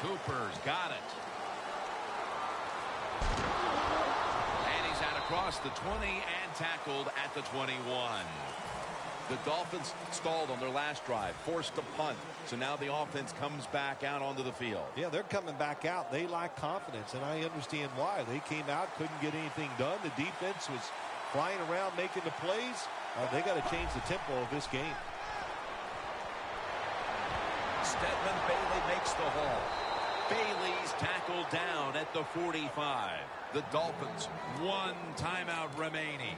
Cooper's got it. And he's out across the 20 and tackled at the 21. The Dolphins stalled on their last drive, forced a punt. So now the offense comes back out onto the field. Yeah, they're coming back out. They lack confidence, and I understand why. They came out, couldn't get anything done. The defense was flying around making the plays. They got to change the tempo of this game. Stedman Bailey makes the haul. Bailey's tackled down at the 45. The Dolphins, 1 timeout remaining.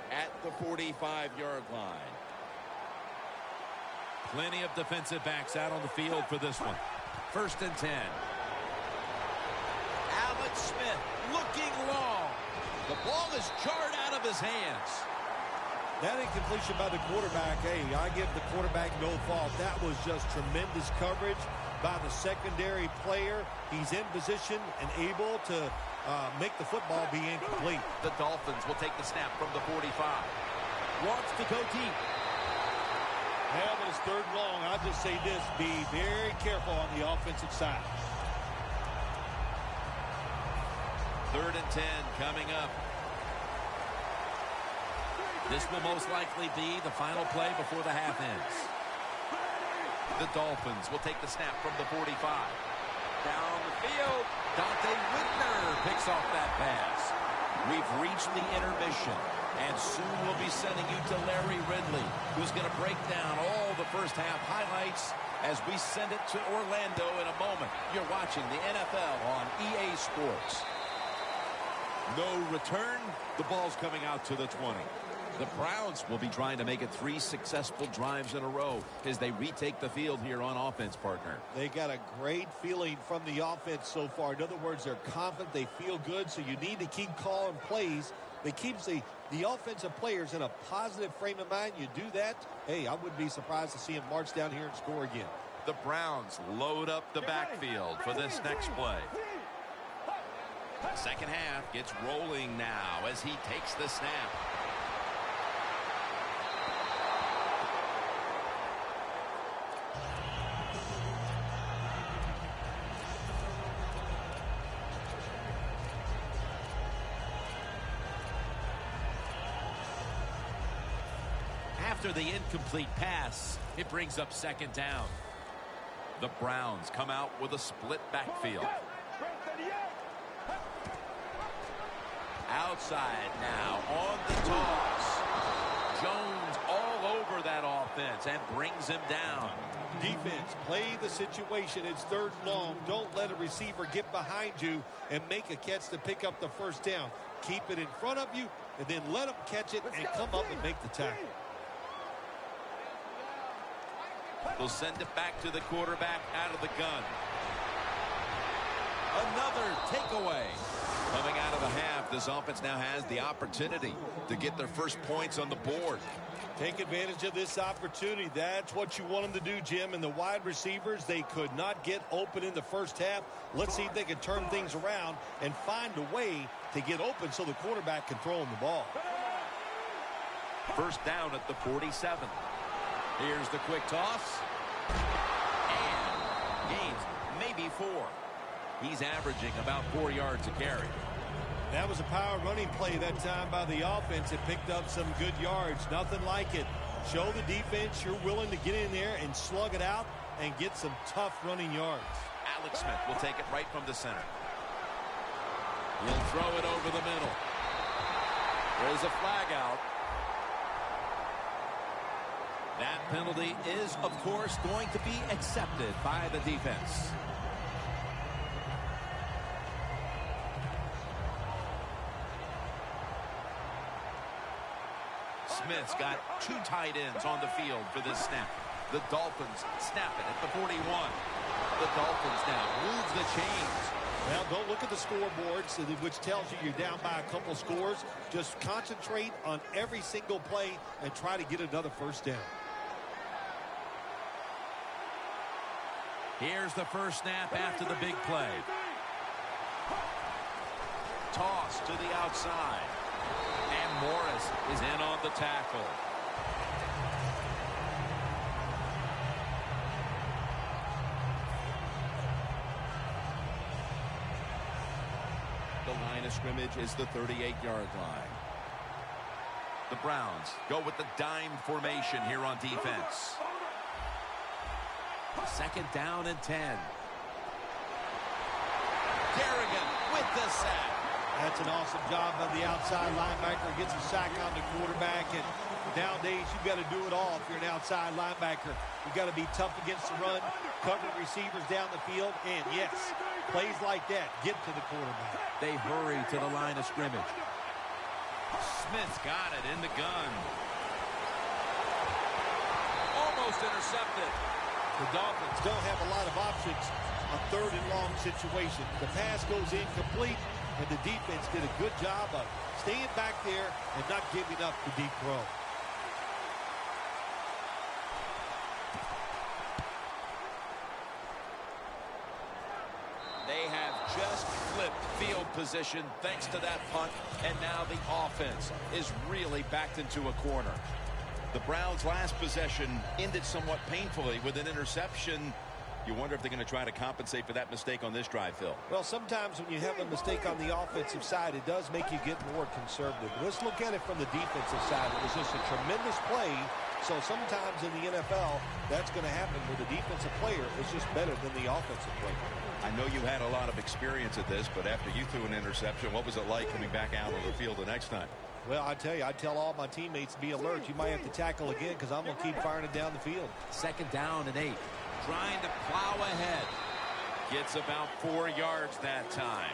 At the 45-yard line. Plenty of defensive backs out on the field for this one. 1st and 10. Alex Smith looking long. The ball is jarred out of his hands. That incompletion by the quarterback, hey, I give the quarterback no fault. That was just tremendous coverage by the secondary player. He's in position and able to make the football be incomplete. The Dolphins will take the snap from the 45. Wants to go deep. Yeah, but it's 3rd and long. I'll just say this, be very careful on the offensive side. 3rd and 10 coming up. This will most likely be the final play before the half ends. The Dolphins will take the snap from the 45. Down the field, Dante Whitner picks off that pass. We've reached the intermission, and soon we'll be sending you to Larry Ridley, who's going to break down all the first half highlights as we send it to Orlando in a moment. You're watching the NFL on EA Sports. No return. The ball's coming out to the 20. The Browns will be trying to make it 3 successful drives in a row as they retake the field here on offense, partner. They got a great feeling from the offense so far. In other words, they're confident, they feel good, so you need to keep calling plays that keeps the offensive players in a positive frame of mind. You do that, hey, I wouldn't be surprised to see them march down here and score again. The Browns load up the backfield for this next play. Second half gets rolling now as he takes the snap. After the incomplete pass, it brings up 2nd down. The Browns come out with a split backfield. Outside now on the toss. Jones all over that offense and brings him down. Defense, play the situation. It's 3rd and long. Don't let a receiver get behind you and make a catch to pick up the 1st down. Keep it in front of you and then let them catch it and come up and make the tackle. They'll send it back to the quarterback out of the gun. Another takeaway. Coming out of the half, this offense now has the opportunity to get their first points on the board. Take advantage of this opportunity. That's what you want them to do, Jim. And the wide receivers, they could not get open in the first half. Let's see if they can turn things around and find a way to get open so the quarterback can throw them the ball. 1st down at the 47. Here's the quick toss. And gains maybe 4. He's averaging about 4 yards a carry. That was a power running play that time by the offense. It picked up some good yards. Nothing like it. Show the defense you're willing to get in there and slug it out and get some tough running yards. Alex Smith will take it right from the center. He'll throw it over the middle. There's a flag out. That penalty is, of course, going to be accepted by the defense. Smith's got 2 tight ends on the field for this snap. The Dolphins snap it at the 41. The Dolphins now move the chains. Well, don't look at the scoreboards, which tells you you're down by a couple scores. Just concentrate on every single play and try to get another 1st down. Here's the first snap after the big play. Toss to the outside. And Morris is in on the tackle. Line of scrimmage is the 38-yard line. The Browns go with the dime formation here on defense. Second down and 10. Kerrigan with the sack. That's an awesome job by the outside linebacker. Gets a sack on the quarterback. And nowadays, you've got to do it all if you're an outside linebacker. You've got to be tough against the run, covering receivers down the field. And, yes, plays like that get to the quarterback. They hurry to the line of scrimmage. Smith's got it in the gun. Almost intercepted. The Dolphins don't have a lot of options on third and long situations. The pass goes incomplete, and the defense did a good job of staying back there and not giving up the deep throw. They have just flipped field position thanks to that punt, and now the offense is really backed into a corner. The Browns' last possession ended somewhat painfully with an interception. You wonder if they're going to try to compensate for that mistake on this drive, Phil. Well, sometimes when you have a mistake on the offensive side, it does make you get more conservative. Let's look at it from the defensive side. It was just a tremendous play. So sometimes in the NFL, that's going to happen where the defensive player is just better than the offensive player. I know you had a lot of experience at this, but after you threw an interception, what was it like coming back out on the field the next time? Well, I tell you, I tell all my teammates to be alert. You might have to tackle again because I'm going to keep firing it down the field. Second down and 8. Trying to plow ahead. Gets about 4 yards that time.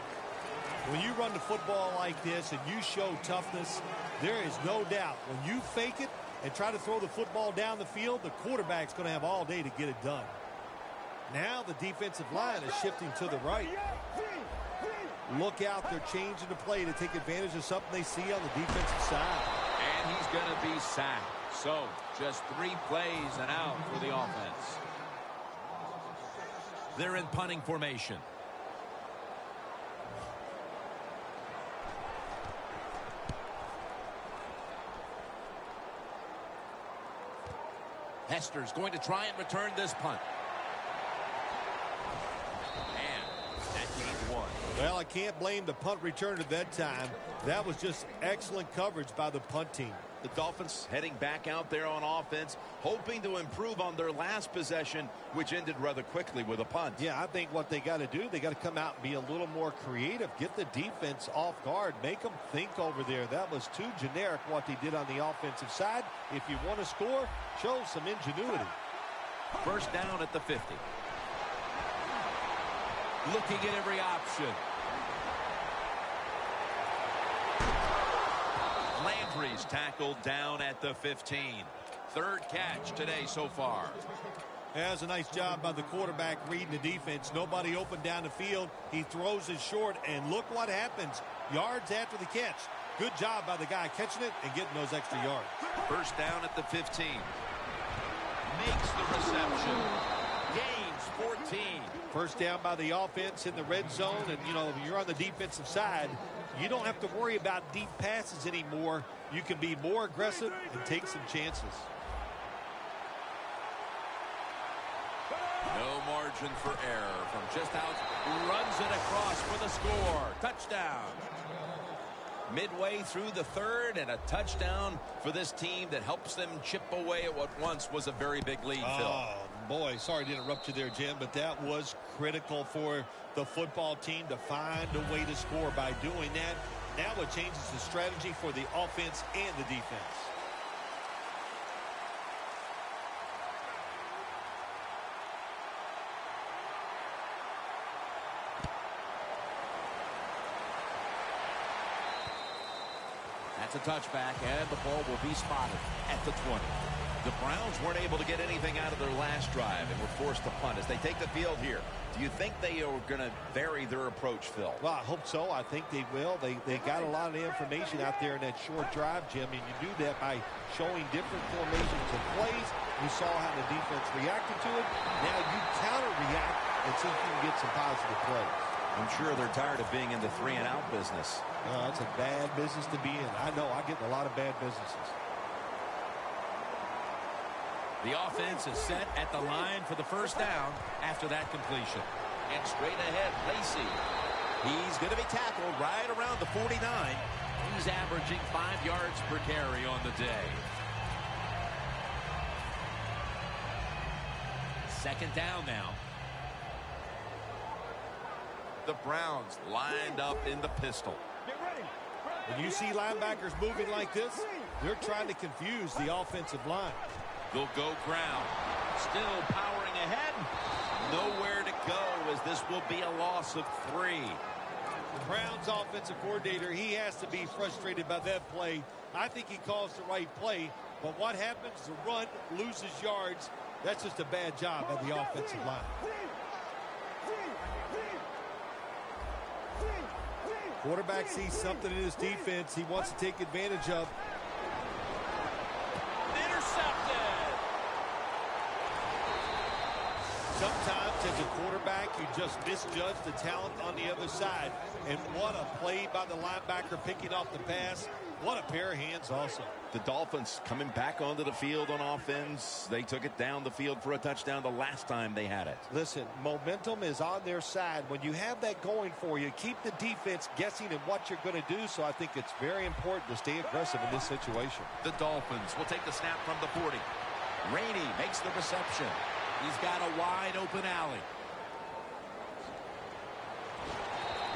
When you run the football like this and you show toughness, there is no doubt when you fake it and try to throw the football down the field, the quarterback's going to have all day to get it done. Now the defensive line is shifting to the right. Look out, they're changing the play to take advantage of something they see on the defensive side. And he's going to be sacked. So just 3 plays and out for the offense. They're in punting formation. Hester's going to try and return this punt. And that gains 1. Well, I can't blame the punt return at that time. That was just excellent coverage by the punt team. The Dolphins heading back out there on offense, hoping to improve on their last possession, which ended rather quickly with a punt. Yeah, I think what they got to do, they got to come out and be a little more creative. Get the defense off guard. Make them think over there. That was too generic what they did on the offensive side. If you want to score, show some ingenuity. First down at the 50. Looking at every option. Landry's tackled down at the 15. Third catch today so far. That was a nice job by the quarterback reading the defense. Nobody open down the field. He throws it short, and look what happens. Yards after the catch. Good job by the guy catching it and getting those extra yards. First down at the 15. Makes the reception. Gains 14. First down by the offense in the red zone, and, you know, if you're on the defensive side, you don't have to worry about deep passes anymore. You can be more aggressive and take some chances. No margin for error from just out. Runs it across for the score. Touchdown. Midway through the third, and a touchdown for this team that helps them chip away at what once was a very big lead, Phil. Oh, boy, sorry to interrupt you there, Jim, but that was critical for the football team to find a way to score by doing that. Now it changes the strategy for the offense and the defense. That's a touchback, and the ball will be spotted at the 20. The Browns weren't able to get anything out of their last drive and were forced to punt as they take the field here. Do you think they are going to vary their approach, Phil? Well, I hope so. I think they will. They got a lot of information out there in that short drive, Jim, and you do that by showing different formations of plays. You saw how the defense reacted to it. Now you counter-react and see if you can get some positive plays. I'm sure they're tired of being in the 3-and-out business. That's a bad business to be in. I know. I get in a lot of bad businesses. The offense is set at the line for the first down after that completion. And straight ahead, Lacey. He's going to be tackled right around the 49. He's averaging 5 yards per carry on the day. Second down now. The Browns lined up in the pistol. When you see linebackers moving like this, they're trying to confuse the offensive line. They'll go ground. Still powering ahead. Nowhere to go, as this will be a loss of 3. The Browns offensive coordinator, he has to be frustrated by that play. I think he calls the right play, but what happens? The run loses yards. That's just a bad job by the offensive line. Quarterback sees something in his defense he wants to take advantage of. Intercepted. Sometimes as a quarterback, you just misjudge the talent on the other side. And what a play by the linebacker picking off the pass. What a pair of hands also. The Dolphins coming back onto the field on offense. They took it down the field for a touchdown the last time they had it. Listen, momentum is on their side. When you have that going for you, keep the defense guessing at what you're going to do. So I think it's very important to stay aggressive in this situation. The Dolphins will take the snap from the 40. Rainey makes the reception. He's got a wide open alley.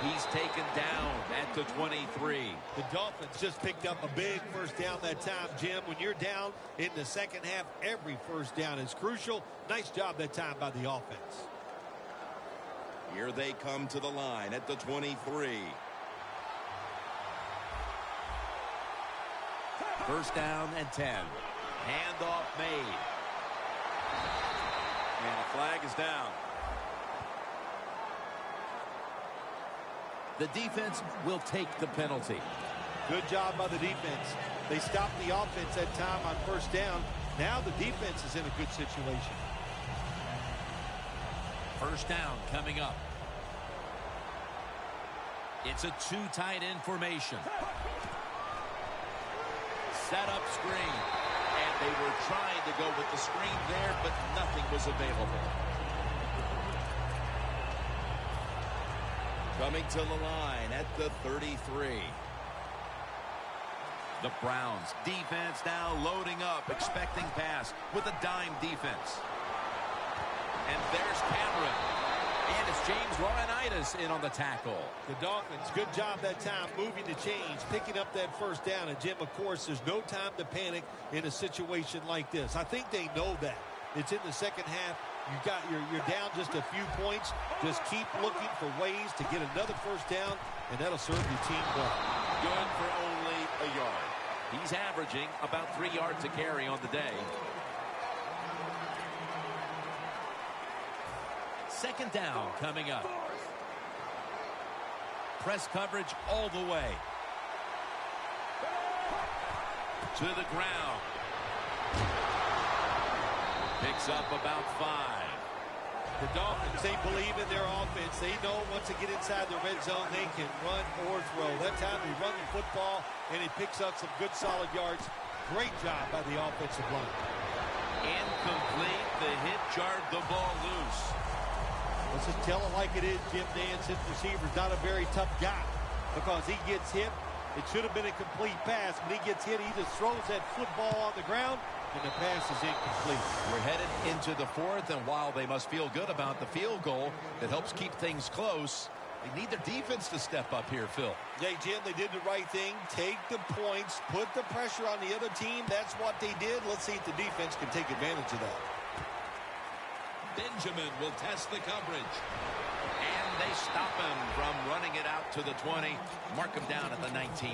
He's taken down at the 23. The Dolphins just picked up a big first down that time, Jim. When you're down in the second half, every first down is crucial. Nice job that time by the offense. Here they come to the line at the 23. First down and 10. Handoff made. And the flag is down. The defense will take the penalty. Good job by the defense. They stopped the offense that time on first down. Now the defense is in a good situation. First down coming up. It's a 2 tight end formation. Set up screen. And they were trying to go with the screen there, but nothing was available. Coming to the line at the 33. The Browns defense now loading up, expecting pass with a dime defense. And there's Cameron. And it's James Laurinaitis in on the tackle. The Dolphins, good job that time moving the chains, picking up that first down. And Jim, of course, there's no time to panic in a situation like this. I think they know that. It's in the second half. You're down just a few points. Just keep looking for ways to get another first down, and that'll serve your team well. Good for only a yard. He's averaging about 3 yards a carry on the day. Second down coming up. Press coverage all the way. To the ground. Picks up about 5. The Dolphins, they believe in their offense. They know once they get inside the red zone, they can run or throw. That time they run the football, and he picks up some good solid yards. Great job by the offensive line. Incomplete. The hit jarred the ball loose. Let's just tell it like it is, Jim Nance. His receiver's not a very tough guy because he gets hit. It should have been a complete pass. When he gets hit, he just throws that football on the ground, and the pass is incomplete. We're headed into the 4th, and while they must feel good about the field goal that helps keep things close, they need their defense to step up here, Phil. Hey, Jim, they did the right thing. Take the points, put the pressure on the other team. That's what they did. Let's see if the defense can take advantage of that. Benjamin will test the coverage. And they stop him from running it out to the 20. Mark him down at the 19.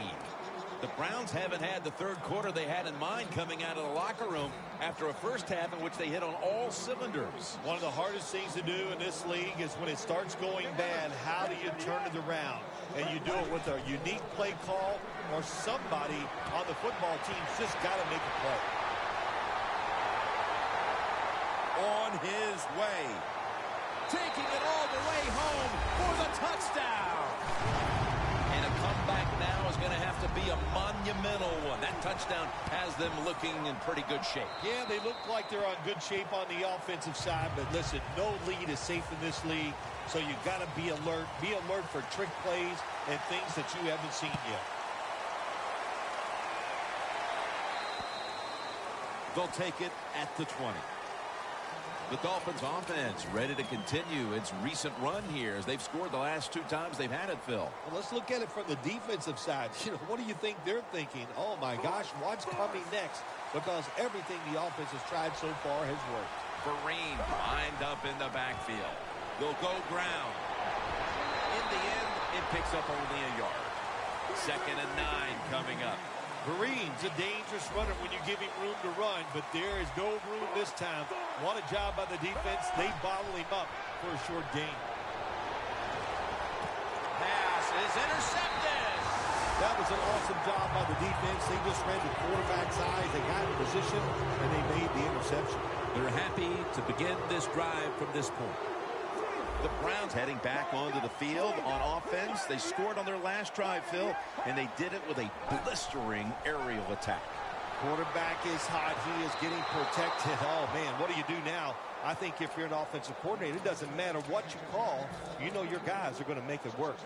The Browns haven't had the third quarter they had in mind coming out of the locker room after a first half in which they hit on all cylinders. One of the hardest things to do in this league is when it starts going bad, how do you turn it around? And you do it with a unique play call, or somebody on the football team's just got to make a play. On his way. Taking it all the way home for the touchdown. And a comeback now is going to have to be a monumental one. That touchdown has them looking in pretty good shape. Yeah, they look like they're on good shape on the offensive side, but listen, no lead is safe in this league, so you got to be alert. Be alert for trick plays and things that you haven't seen yet. They'll take it at the 20. The Dolphins offense ready to continue its recent run here as they've scored the last 2 times they've had it, Phil. Well, let's look at it from the defensive side. What do you think they're thinking? Oh, my gosh, what's coming next? Because everything the offense has tried so far has worked. Vereen lined up in the backfield. They'll go ground. In the end, it picks up only a yard. 2nd and 9 coming up. Vereen's a dangerous runner when you give him room to run, but there is no room this time. What a job by the defense. They bottle him up for a short gain. Pass is intercepted. That was an awesome job by the defense. They just ran the quarterback's eyes. They got in position, and they made the interception. They're happy to begin this drive from this point. The Browns heading back onto the field on offense. They scored on their last drive, Phil, and they did it with a blistering aerial attack. Quarterback is hot. He is getting protected. Oh, man, what do you do now? I think if you're an offensive coordinator, it doesn't matter what you call. You know your guys are going to make it work.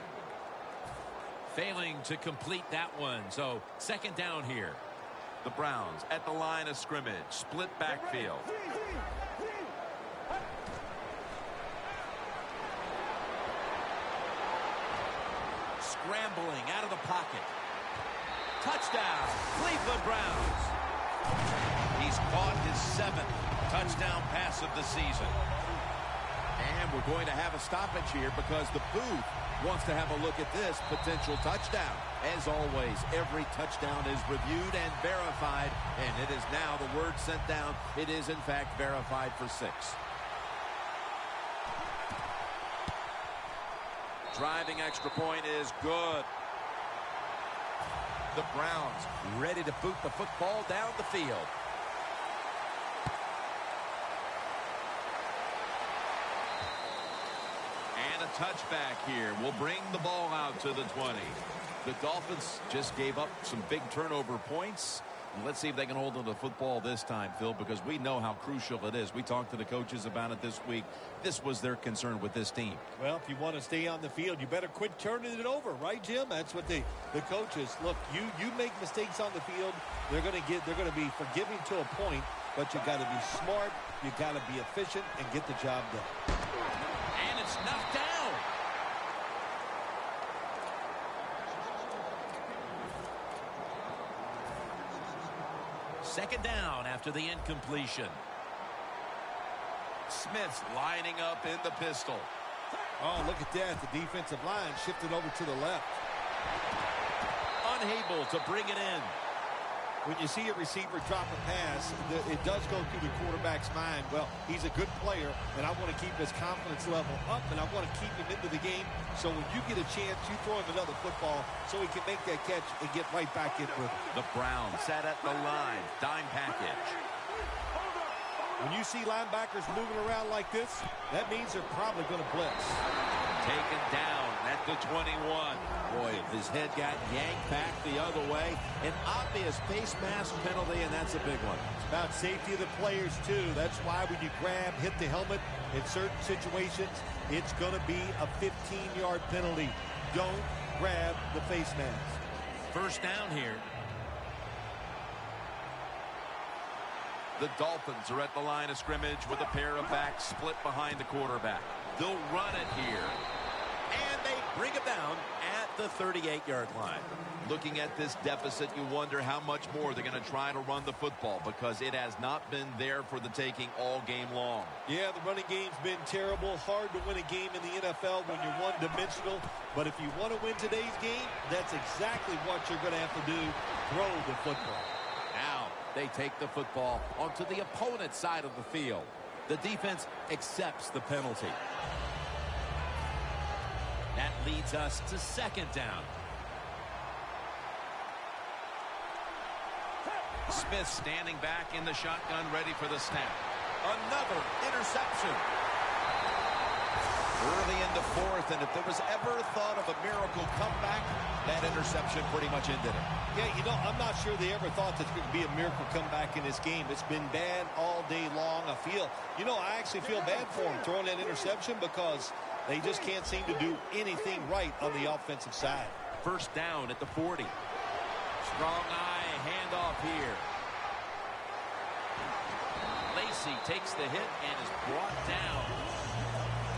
Failing to complete that one, so 2nd down here. The Browns at the line of scrimmage. Split backfield. Scrambling out of the pocket. Touchdown, Cleveland Browns. He's caught his 7th touchdown pass of the season. And we're going to have a stoppage here because the booth wants to have a look at this potential touchdown. As always, every touchdown is reviewed and verified, and it is now the word sent down. It is, in fact, verified for 6. Driving extra point is good. The Browns ready to boot the football down the field. And a touchback here will bring the ball out to the 20. The Dolphins just gave up some big turnover points. Let's see if they can hold on to the football this time, Phil, because we know how crucial it is. We talked to the coaches about it this week. This was their concern with this team. Well, if you want to stay on the field, you better quit turning it over, right, Jim? That's what the coaches look. You make mistakes on the field, they're going to be forgiving to a point, but you got to be smart, you got to be efficient, and get the job done. And it's knocked down. Second down after the incompletion. Smith's lining up in the pistol. Oh, look at that. The defensive line shifted over to the left. Unable to bring it in. When you see a receiver drop a pass, it does go through the quarterback's mind. Well, he's a good player, and I want to keep his confidence level up, and I want to keep him into the game. So when you get a chance, you throw him another football so he can make that catch and get right back in with it. The Browns sat at the line. Dime package. When you see linebackers moving around like this, that means they're probably going to blitz. Taken down at the 21. Boy, his head got yanked back the other way. An obvious face mask penalty, and that's a big one. It's about safety of the players, too. That's why when you grab, hit the helmet in certain situations, it's going to be a 15-yard penalty. Don't grab the face mask. First down here. The Dolphins are at the line of scrimmage with a pair of backs split behind the quarterback. They'll run it here. And they bring it down at the 38-yard line. Looking at this deficit, you wonder how much more they're going to try to run the football because it has not been there for the taking all game long. Yeah, the running game's been terrible. Hard to win a game in the NFL when you're one-dimensional. But if you want to win today's game, that's exactly what you're going to have to do. Throw the football. Now they take the football onto the opponent's side of the field. The defense accepts the penalty. That leads us to second down. Smith standing back in the shotgun, ready for the snap. Another interception. Early in the fourth, and if there was ever thought of a miracle comeback, that interception pretty much ended it. Yeah, you know, I'm not sure they ever thought that there could be a miracle comeback in this game. It's been bad all day long. I actually feel bad for them throwing that interception because they just can't seem to do anything right on the offensive side. First down at the 40. Strong eye handoff here. Lacey takes the hit and is brought down.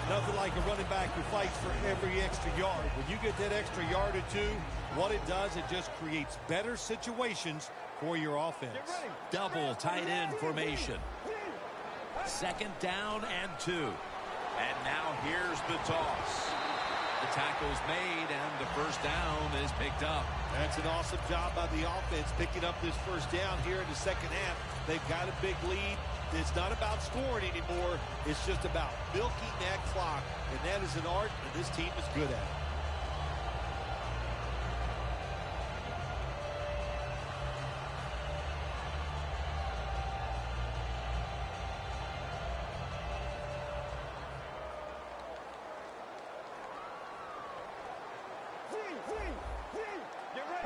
Nothing like a running back who fights for every extra yard. When you get that extra yard or two, what it does, it just creates better situations for your offense. Double tight end formation. Second down and 2. And now here's the toss. The tackle's made, and the first down is picked up. That's an awesome job by the offense picking up this first down here in the second half. They've got a big lead. It's not about scoring anymore. It's just about milking that clock, and that is an art, and this team is good at it.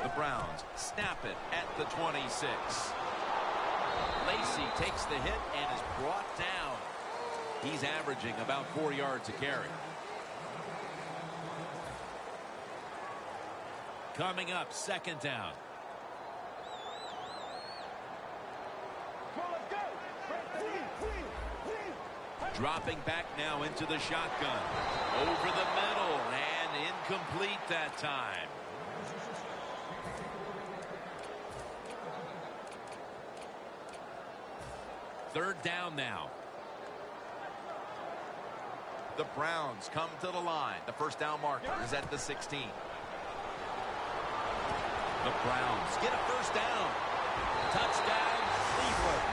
The Browns snap it at the 26. Lacey takes the hit and is brought down. He's averaging about 4 yards a carry. Coming up, second down. Dropping back now into the shotgun. Over the middle and incomplete that time. Third down now. The Browns come to the line. The first down marker is at the 16. The Browns get a first down. Touchdown, Cleveland.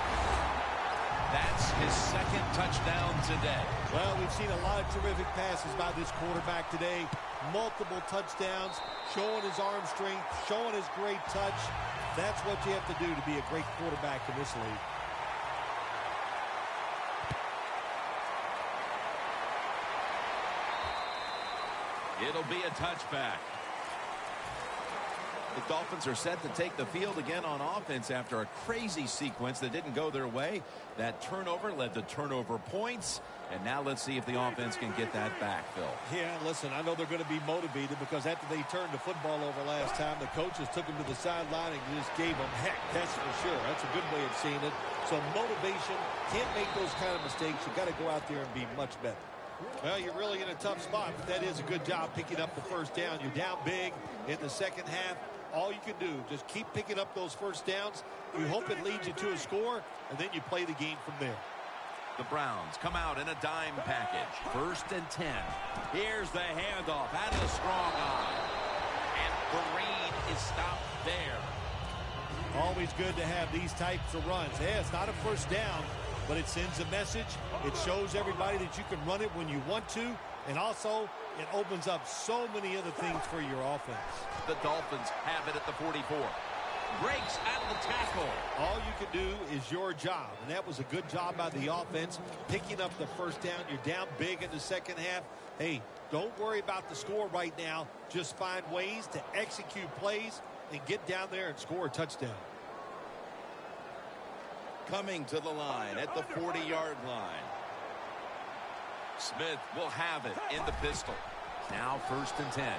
That's his second touchdown today. Well, we've seen a lot of terrific passes by this quarterback today. Multiple touchdowns, showing his arm strength, showing his great touch. That's what you have to do to be a great quarterback in this league. It'll be a touchback. The Dolphins are set to take the field again on offense after a crazy sequence that didn't go their way. That turnover led to turnover points. And now let's see if the offense can get that back, Phil. Yeah, listen, I know they're going to be motivated because after they turned the football over last time, the coaches took them to the sideline and just gave them heck. That's for sure. That's a good way of seeing it. So motivation, can't make those kind of mistakes. You got to go out there and be much better. Well, you're really in a tough spot, but that is a good job picking up the first down. You're down big in the second half. All you can do, just keep picking up those first downs. You hope it leads you to a score, and then you play the game from there. The Browns come out in a dime package. First and 10. Here's the handoff out of the strong eye. And Green is stopped there. Always good to have these types of runs. Yeah, it's not a first down, but it sends a message. It shows everybody that you can run it when you want to. And also, it opens up so many other things for your offense. The Dolphins have it at the 44. Breaks out of the tackle. All you can do is your job. And that was a good job by the offense, picking up the first down. You're down big in the second half. Hey, don't worry about the score right now. Just find ways to execute plays and get down there and score a touchdown. Coming to the line at the 40-yard line. Smith will have it in the pistol. Now first and 10. And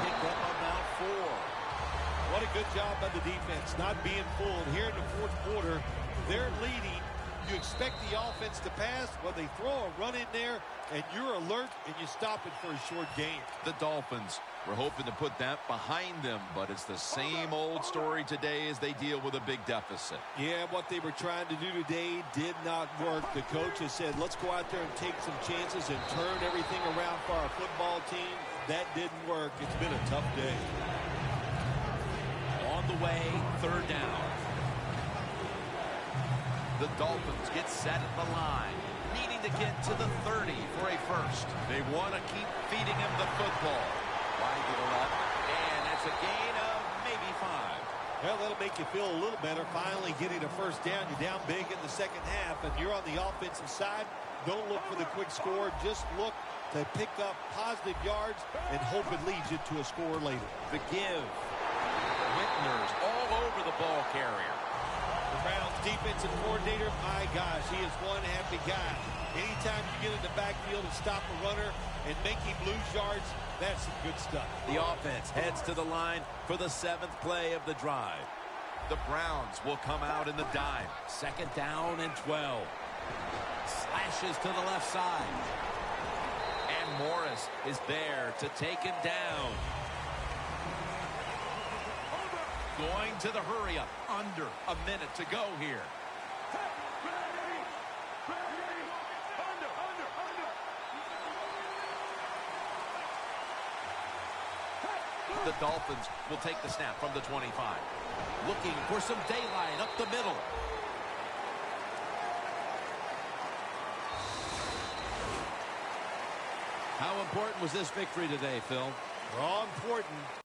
pick up about 4. What a good job by the defense, not being fooled. Here in the fourth quarter, they're leading. You expect the offense to pass. Well, they throw a run in there, and you're alert, and you stop it for a short gain. The Dolphins were hoping to put that behind them, but it's the same old story today as they deal with a big deficit. Yeah, what they were trying to do today did not work. The coach has said, let's go out there and take some chances and turn everything around for our football team. That didn't work. It's been a tough day. On the way, third down. The Dolphins get set at the line, needing to get to the 30 for a first. They want to keep feeding him the football. Why give it up? And that's a gain of maybe 5. Well, that'll make you feel a little better. Finally getting a first down. You're down big in the second half, and you're on the offensive side. Don't look for the quick score. Just look to pick up positive yards and hope it leads you to a score later. The give. Whitner's all over the ball carrier. The Browns defensive coordinator, my gosh, he is one happy guy. Anytime you get in the backfield and stop a runner and make him lose yards, that's some good stuff. The offense heads to the line for the 7th play of the drive. The Browns will come out in the dime. 2nd down and 12. Slashes to the left side. And Morris is there to take him down. Going to the hurry-up. Under a minute to go here. The Dolphins will take the snap from the 25. Looking for some daylight up the middle. How important was this victory today, Phil? All important.